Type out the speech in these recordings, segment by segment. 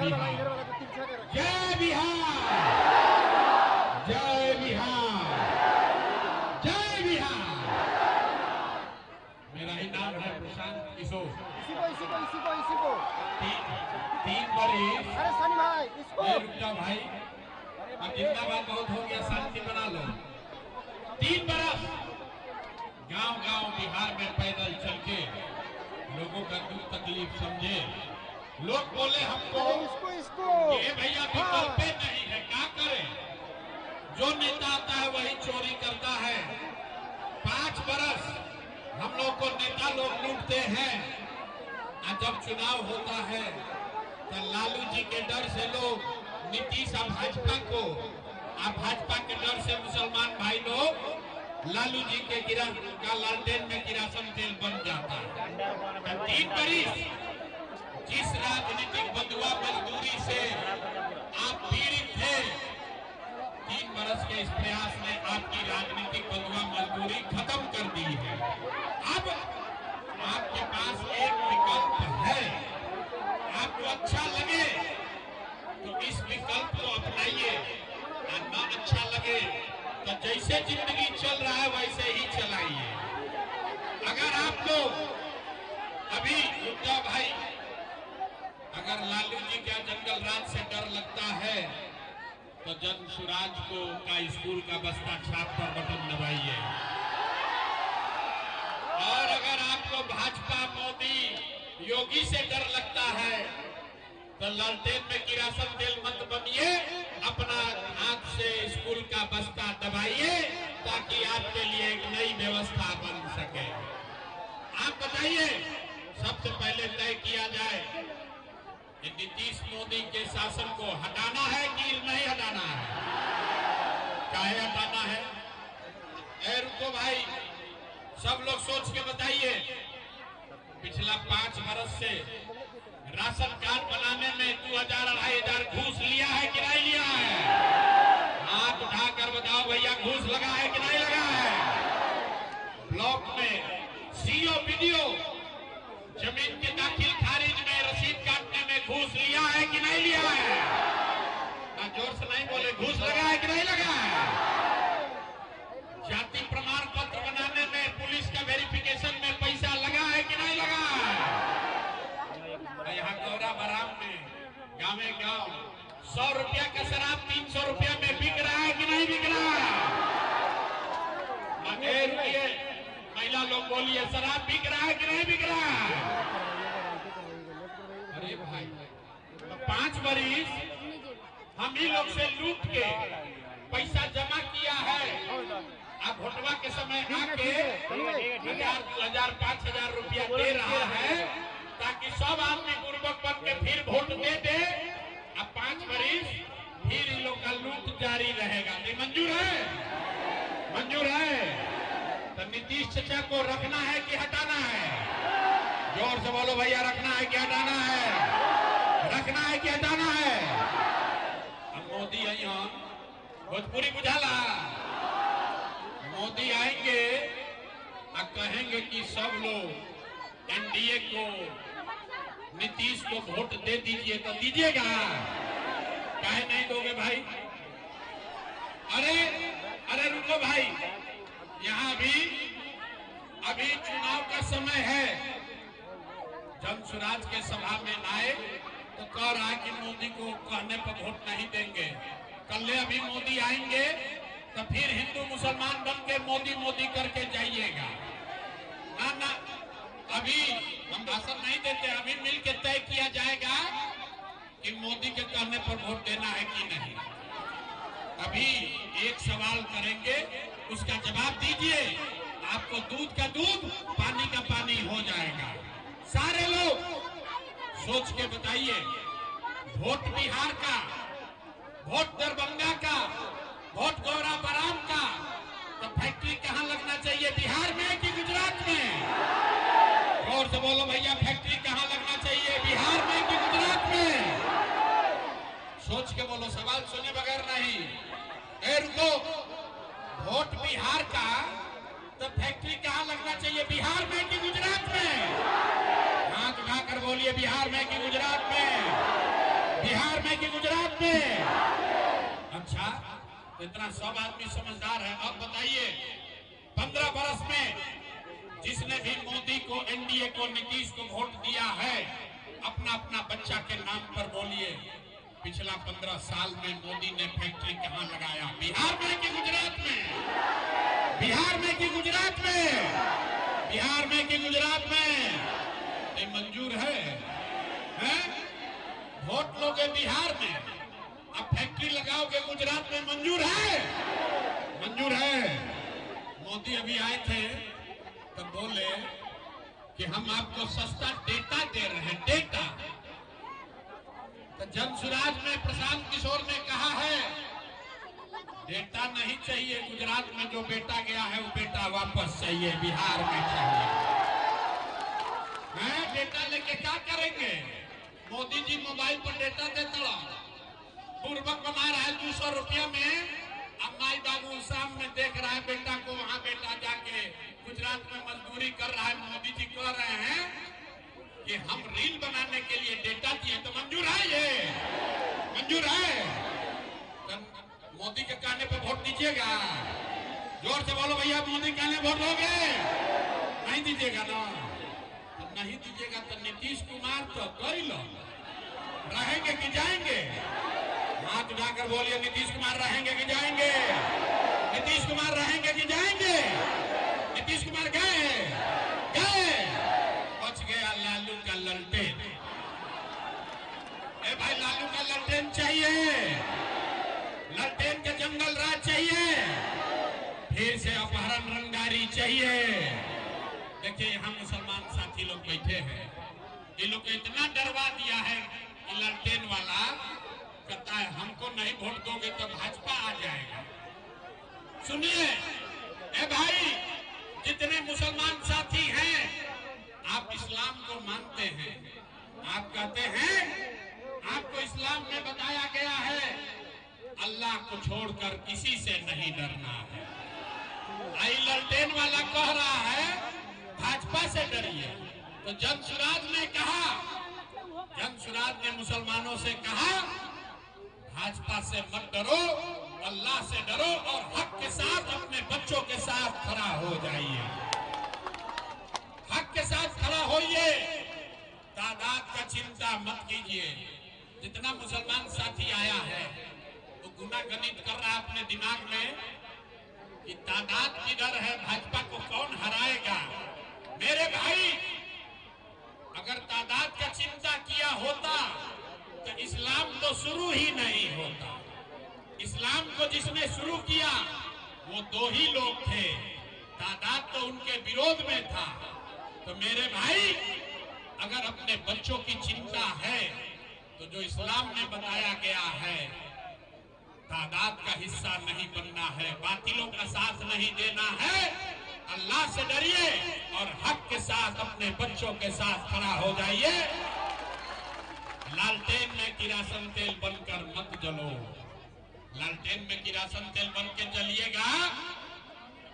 बिहार, जय बिहार, जय बिहार, जय बिहार। मेरा ही नाम है प्रशांत किशोर। इसी को 3 बरिस। अरे सनी भाई इसको रुक जा भाई, अब जिंदाबाद बहुत हो गया, शांति बना लो। 3 बरस गांव-गांव बिहार में पैदल चल के लोगों का दुख तकलीफ समझे। लोग बोले हमको इसको ये भैया विकल्प नहीं है, क्या करें? जो नेता आता है वही चोरी करता है। 5 बरस हम लोग को नेता लोग लूटते हैं, और जब चुनाव होता है तो लालू जी के डर से लोग नीतीश और भाजपा को, और भाजपा के डर से मुसलमान भाई लोग लालू जी के का लालटेन में किरासन तेल बन जाता है। 3 बरिस जिस राजनीतिक बंधुआ मजदूरी से आप पीड़ित थे, 3 बरस के इस प्रयास ने आपकी राजनीतिक बंधुआ मजदूरी खत्म कर दी है। अब आपके पास एक विकल्प है, आपको अच्छा लगे तो इस विकल्प को अपनाइए, और ना अच्छा लगे तो जैसे जिंदगी चल रहा है वैसे ही चलाइए। अगर आपको अभी रुद्रा भाई, अगर लालू जी का जंगल राज से डर लगता है तो जन सुराज को का स्कूल का बस्ता छाप पर बटन दबाइए। और अगर आपको भाजपा मोदी योगी से डर लगता है तो लालटेन में किरासन तेल मत बनिए, अपना हाथ से स्कूल का बस्ता दबाइए, ताकि आपके लिए एक नई व्यवस्था बन सके। आप बताइए, सबसे पहले तय किया जाए कि नीतीश मोदी के शासन को हटाना है कि नहीं हटाना है? चाहे हटाना है। रुको भाई, सब लोग सोच के बताइए, पिछला 5 बरस से राशन कार्ड बनाने में 2000-2500 घूस लिया है कि नहीं लिया है? हाथ उठाकर बताओ भैया, घूस लगा है कि नहीं लगा है? ब्लॉक में सीओ वीडियो जमीन के दाखिल खारिज में रसीद काटने में घूस लिया है कि नहीं लिया है? ना जोर से नहीं बोले, घूस लगा है कि नहीं लगा है? जाति प्रमाण पत्र बनाने में, पुलिस का वेरिफिकेशन में पैसा लगा है कि नहीं लगा है? यहाँ गौरा बराम में गाँव 100 रुपया का शराब 300 रुपया में बिक रहा है कि नहीं बिक रहा है? महिला लोग बोलिए, शराब बिक रहा है कि नहीं बिक रहा है? अरे भाई, तो 5 बरिस हम ही लोग से लूट के पैसा जमा किया है, अब भोटवा के समय आके 1000, 2000, 5000 रुपया दे रहा है, ताकि सब आदमी गुर्बक बन के फिर वोट दे दे। अब 5 बरिस फिर इन लोग का लूट जारी रहेगा। नहीं मंजूर है? मंजूर है? तो नीतीश चाचा को रखना है कि हटाना है? जोर से बोलो भैया, रखना है कि हटाना है? रखना है कि हटाना है? अब मोदी यहाँ भोजपुरी बुझाला, मोदी आएंगे और कहेंगे कि सब लोग एनडीए को, नीतीश को वोट दे दीजिए, तो दीजिएगा? काहे नहीं दोगे भाई? अरे रुको भाई, यहाँ अभी चुनाव का समय है। जन सुराज के सभा में आए तो कह रहा है कि मोदी को कहने पर वोट नहीं देंगे। कल अभी मोदी आएंगे तो फिर हिंदू मुसलमान बन के मोदी मोदी करके जाइएगा। ना, अभी हम भाषण नहीं देते, अभी मिलकर तय किया जाएगा कि मोदी के कहने पर वोट देना है कि नहीं। अभी एक सवाल करेंगे, उसका जवाब दीजिए, आपको दूध का दूध, पानी का पानी हो जाएगा। सारे लोग सोच के बताइए, वोट बिहार का, वोट दरभंगा का, वोट गौरा बराम का, तो फैक्ट्री कहाँ लगना चाहिए, बिहार में कि गुजरात में? और से बोलो भैया, फैक्ट्री कहाँ लगना चाहिए, बिहार में कि गुजरात में? सोच के बोलो, सवाल सुने बगैर नहीं। रुको, वोट बिहार का, तो फैक्ट्री कहाँ लगना चाहिए, बिहार में कि गुजरात में? हाथ उठाकर बोलिए, बिहार में कि गुजरात में? बिहार में कि गुजरात में? अच्छा, तो इतना सब आदमी समझदार है। अब बताइए, 15 बरस में जिसने भी मोदी को, एनडीए को, नीतीश को वोट दिया है, अपना अपना बच्चा के नाम पर बोलिए, पिछला 15 साल में मोदी ने फैक्ट्री कहां लगाया? बिहार में कि गुजरात में? बिहार में कि गुजरात में? बिहार में कि गुजरात में? ये मंजूर है? वोट लोगे बिहार में, अब फैक्ट्री लगाओगे गुजरात में, मंजूर है? मंजूर है। मोदी अभी आए थे तो बोले कि हम आपको सस्ता डेटा दे रहे हैं, डेटा। तो जनसुराज में प्रशांत किशोर ने कहा है, डेटा नहीं चाहिए, गुजरात में जो बेटा गया है वो बेटा वापस चाहिए, बिहार में चाहिए। डेटा लेके क्या करेंगे? मोदी जी मोबाइल पर डेटा देता रहा, पूर्वक बना रहा है 200 रुपया में। अब माई बाबू सामने देख रहा है बेटा को, वहाँ बेटा जाके गुजरात में मजदूरी कर रहा है। मोदी जी कह रहे हैं कि हम रील बनाने के लिए डेटा दिए, तो मंजूर है? ये मंजूर है? तो मोदी के कहने पे वोट दीजिएगा? जोर से बोलो भैया, मोदी कहने वोट दोगे? नहीं दीजिएगा ना? तो नहीं दीजिएगा तो नीतीश कुमार तो कई लोग रहेंगे कि जाएंगे? हाथ उठाकर बोलिए, नीतीश कुमार रहेंगे कि जाएंगे? नीतीश कुमार रहेंगे कि जाएंगे? नीतीश कुमार गए? गए? बच गया लालू का ललटेन। ए भाई, लालू का ललटेन चाहिए, ललटेन के जंगल राज चाहिए, फिर से अपहरण रंगदारी चाहिए। देखिए, यहाँ मुसलमान साथी लोग बैठे हैं, ये लोग को इतना डरवा दिया है कि ललटेन वाला कहता है हमको नहीं वोट दोगे तो भाजपा आ जाएगा। सुनिए, ए भाई, जितने मुसलमान साथी हैं, आप इस्लाम को मानते हैं, आप कहते हैं, आपको इस्लाम में बताया गया है अल्लाह को छोड़कर किसी से नहीं डरना है। आई ललटेन वाला कह रहा है भाजपा से डरिए। तो जनसुराज ने कहा, जनसुराज ने मुसलमानों से कहा, भाजपा से मत डरो, अल्लाह से डरो और हक के साथ अपने बच्चों के साथ खड़ा हो जाइए। हक के साथ खड़ा होइए, तादाद का चिंता मत कीजिए। जितना मुसलमान साथी आया है वो गुना गणित कर रहा है अपने दिमाग में कि तादाद किधर है, भाजपा को कौन हराएगा। मेरे भाई, अगर तादाद का चिंता किया होता तो इस्लाम तो शुरू ही नहीं होता। इस्लाम को जिसने शुरू किया वो दो ही लोग थे, तादाद तो उनके विरोध में था। तो मेरे भाई, अगर अपने बच्चों की चिंता है तो जो इस्लाम में बताया गया है, तादाद का हिस्सा नहीं बनना है, बातिलों का साथ नहीं देना है, अल्लाह से डरिए और हक के साथ अपने बच्चों के साथ खड़ा हो जाइए। लालटेन में किरासन तेल बनकर मत जलो। लालटेन में किरासन तेल बन के जलिएगा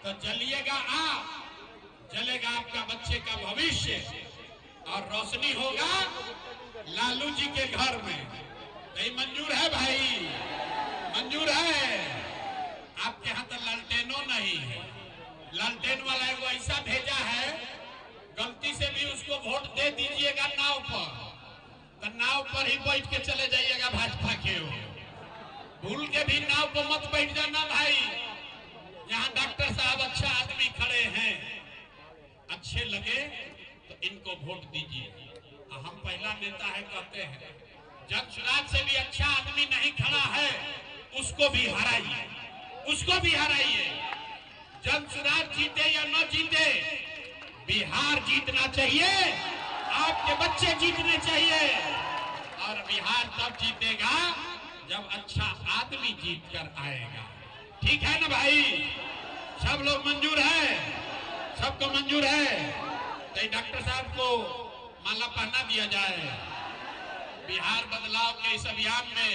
तो जलिएगा आप, जलेगा आपका बच्चे का भविष्य और रोशनी होगा लालू जी के घर में। नहीं मंजूर है भाई? मंजूर है? आपके यहाँ तो लालटेनों नहीं है। लालटेन वाला एगो ऐसा भेजा है, गलती से भी उसको वोट दे दीजिएगा नाव पर, तो नाव पर ही बैठ के चले जाइएगा भाजपा के। भूल के भी नाव पर मत बैठ जाना भाई। यहाँ डॉक्टर साहब अच्छा आदमी खड़े हैं, अच्छे लगे तो इनको वोट दीजिए। हम पहला नेता है कहते हैं, जनसुराज से भी अच्छा आदमी नहीं खड़ा है, उसको भी हराइए, उसको भी हराइए। जनसुराज जीते या न जीते, बिहार जीतना चाहिए, आपके बच्चे जीतने चाहिए। और बिहार तब जीतेगा जब अच्छा आदमी जीत कर आएगा। ठीक है ना भाई? सब लोग मंजूर है? सबको मंजूर है? तो डॉक्टर साहब को माला पहना दिया जाए। बिहार बदलाव के इस अभियान में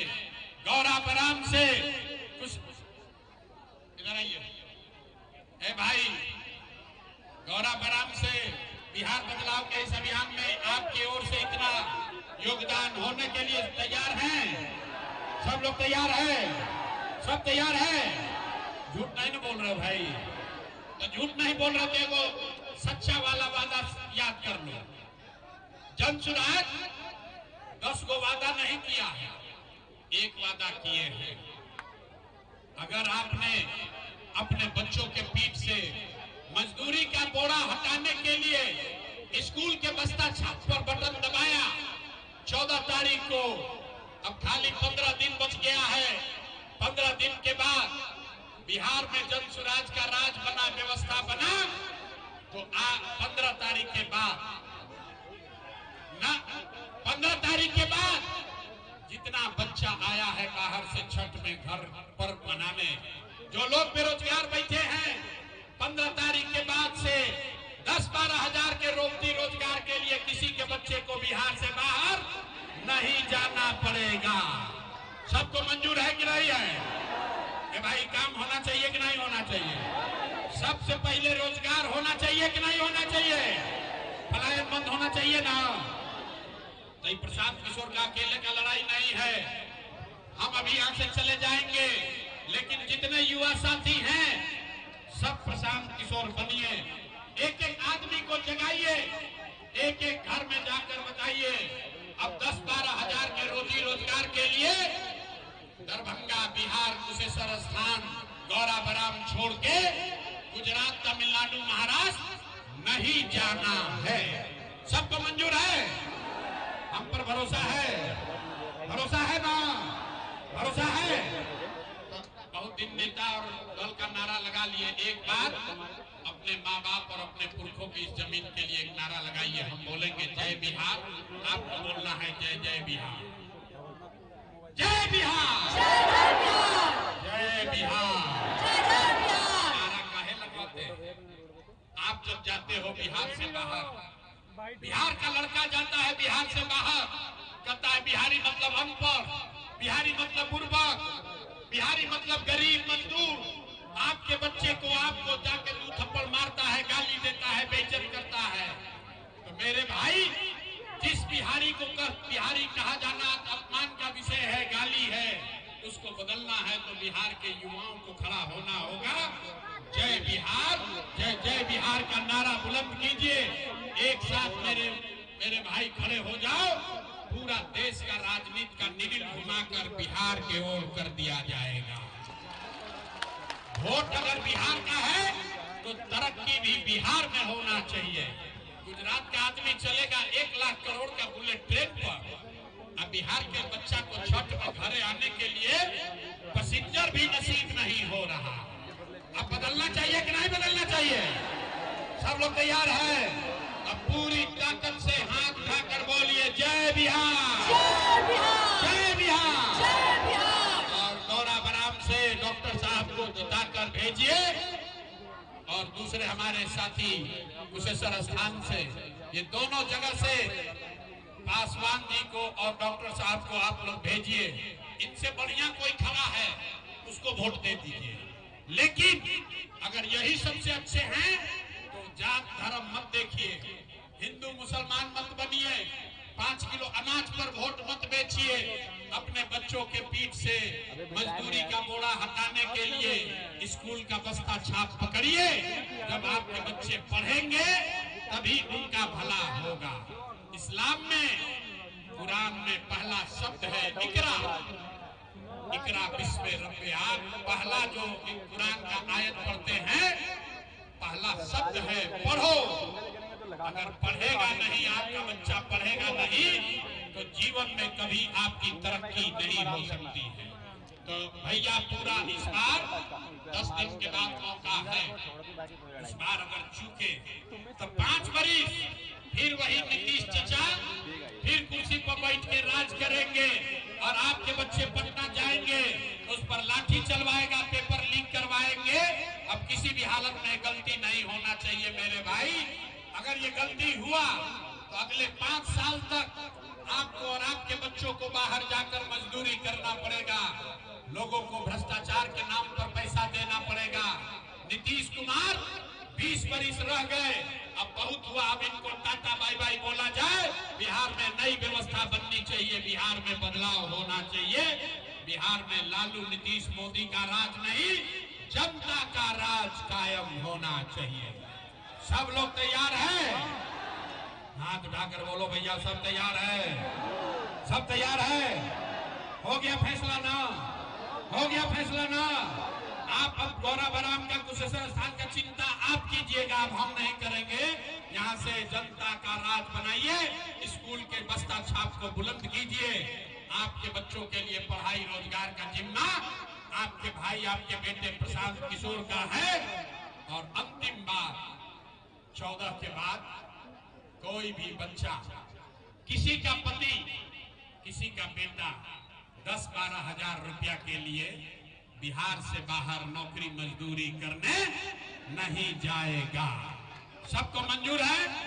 गौरा बराम से कुछ इधर आइए। ए भाई, गौरा बराम से बिहार बदलाव के इस अभियान में आपकी ओर से इतना योगदान होने के लिए तैयार हैं? सब लोग तैयार है? सब तैयार है? झूठ नहीं ना बोल रहे भाई? तो झूठ नहीं बोल रहे थे, वो सच्चा वाला वादा याद कर लो। जन सुराज 10 गो वादा नहीं किया है, एक वादा किए हैं। अगर आपने अपने बच्चों के पीठ से मजदूरी का बोरा हटाने के लिए स्कूल के बस्ता छाप पर बटन दबाया, 14 तारीख को, अब खाली 15 दिन बच गया है। 15 दिन के बाद बिहार में जन सुराज का राज बना, व्यवस्था बना, तो 15 तारीख के बाद ना, 15 तारीख के बाद जितना बच्चा आया है बाहर से छठ में घर पर मनाने, जो लोग बेरोजगार बैठे हैं, 15 तारीख के बाद से 10-12 हजार के रोजी रोजगार के लिए किसी के बच्चे को बिहार से बाहर नहीं जाना पड़ेगा। सबको मंजूर है कि नहीं है? कि भाई काम होना चाहिए कि नहीं होना चाहिए? सबसे पहले रोजगार होना चाहिए कि नहीं होना चाहिए? पलायन बंद होना चाहिए ना? तो प्रशांत किशोर का अकेले का लड़ाई नहीं है। हम अभी यहाँ से चले जाएंगे, लेकिन जितने युवा साथी हैं सब प्रशांत किशोर बनिए। एक एक आदमी को जगाइए, एक एक घर में जाकर बताइए। अब 10-12 हजार के रोजी रोजगार के लिए दरभंगा, बिहार, कुशेश्वर स्थान, गौरा बराम छोड़ के गुजरात, तमिलनाडु, महाराष्ट्र नहीं जाना है। सबको मंजूर है? हम पर भरोसा है? भरोसा है ना? भरोसा है? तो बहुत दिन नेता और दल का नारा लगा लिए। एक बार अपने माँ बाप और अपने पुरखों की इस जमीन के लिए एक नारा लगाइए। हम बोलेंगे जय बिहार, आपको बोलना है जय जय बिहार। जय बिहार, जय बिहार। नारा काहे लगवाते? आप जब जाते हो बिहार से बाहर, बिहार का लड़का जाता है बिहार से बाहर, कहता है बिहारी मतलब अनपढ़, बिहारी मतलब बुर्बक, बिहारी मतलब गरीब मजदूर। आपके बच्चे को आपको जाकर 2 थप्पड़ मारता है, गाली देता है, बेइज्जत करता है। तो मेरे भाई, जिस बिहारी को बिहारी कहा जाना अपमान का विषय है, गाली है, उसको बदलना है तो बिहार के युवाओं को खड़ा होना होगा। जय बिहार, जय जय बिहार का नारा बुलंद कीजिए। एक साथ मेरे भाई खड़े हो जाओ। पूरा देश का राजनीति का निगिल घुमाकर बिहार के ओर कर दिया जाएगा। वोट अगर बिहार का है तो तरक्की भी बिहार में होना चाहिए। गुजरात का आदमी चलेगा 1 लाख करोड़ का बुलेट ट्रेन पर, अब बिहार के बच्चा को छठ में घरे आने के लिए पैसेंजर भी नसीब नहीं हो रहा। अब बदलना चाहिए कि नहीं बदलना चाहिए? सब लोग तैयार है? अब पूरी ताकत से हाथ उठाकर बोलिए जय बिहार, जय बिहार, जय बिहार। और गौरा बराम से डॉक्टर साहब को जिताकर भेजिए। और दूसरे हमारे साथी कुशेश्वर स्थान से, ये दोनों जगह से पासवान जी को और डॉक्टर साहब को आप लोग भेजिए। इनसे बढ़िया कोई खड़ा है उसको वोट दे दीजिए। लेकिन अगर यही सबसे अच्छे हैं तो जात धर्म मत देखिए, हिंदू मुसलमान मत बनिए, 5 किलो अनाज पर वोट मत बेचिए। अपने बच्चों के पीठ से मजदूरी का बोरा हटाने के लिए स्कूल का बस्ता छाप पकड़िए। जब आपके बच्चे पढ़ेंगे तभी उनका भला होगा। इस्लाम में, कुरान में पहला शब्द है इकरा। इकरा बिस्मे रब्बे आप, पहला जो कुरान का आयत पढ़ते हैं, पहला शब्द है पढ़ो। अगर पढ़ेगा नहीं, आपका बच्चा पढ़ेगा नहीं, तो जीवन में कभी आपकी तरक्की नहीं हो सकती है। तो भैया पूरा इस बार 10 दिन के बाद मौका है। इस बार अगर चूके तो 5 बरिस फिर वही नीतीश चचा फिर कुर्सी पर बैठ के राज करेंगे और आपके बच्चे पटना जाएंगे, उस पर लाठी चलवाएगा, पेपर लीक करवाएंगे। अब किसी भी हालत में गलती नहीं होना चाहिए मेरे भाई। अगर ये गलती हुआ तो अगले 5 साल तक आपको और आपके बच्चों को बाहर जाकर मजदूरी करना पड़ेगा, लोगों को भ्रष्टाचार के नाम पर पैसा देना पड़ेगा। नीतीश कुमार 20 बरिस रह गए, अब बहुत हुआ, अब इनको टाटा बाय बाय बोला जाए। बिहार में नई व्यवस्था बननी चाहिए, बिहार में बदलाव होना चाहिए। बिहार में लालू नीतीश मोदी का राज नहीं, जनता का राज कायम होना चाहिए। सब लोग तैयार हैं? हाथ उठाकर बोलो भैया, सब तैयार है? सब तैयार है? हो गया फैसला ना? हो गया फैसला ना? आप अब गौराबराम का कुशेश्वर स्थान का चिंता आप कीजिएगा, अब हम नहीं करेंगे। यहाँ से जनता का राज बनाइए, स्कूल के बस्ता छाप को बुलंद कीजिए। आपके बच्चों के लिए पढ़ाई रोजगार का जिम्मा आपके भाई, आपके बेटे प्रशांत किशोर का है। और अंतिम बात, 14 के बाद कोई भी बच्चा, किसी का पति, किसी का बेटा 10-12 हजार रुपया के लिए बिहार से बाहर नौकरी मजदूरी करने नहीं जाएगा। सबको मंजूर है?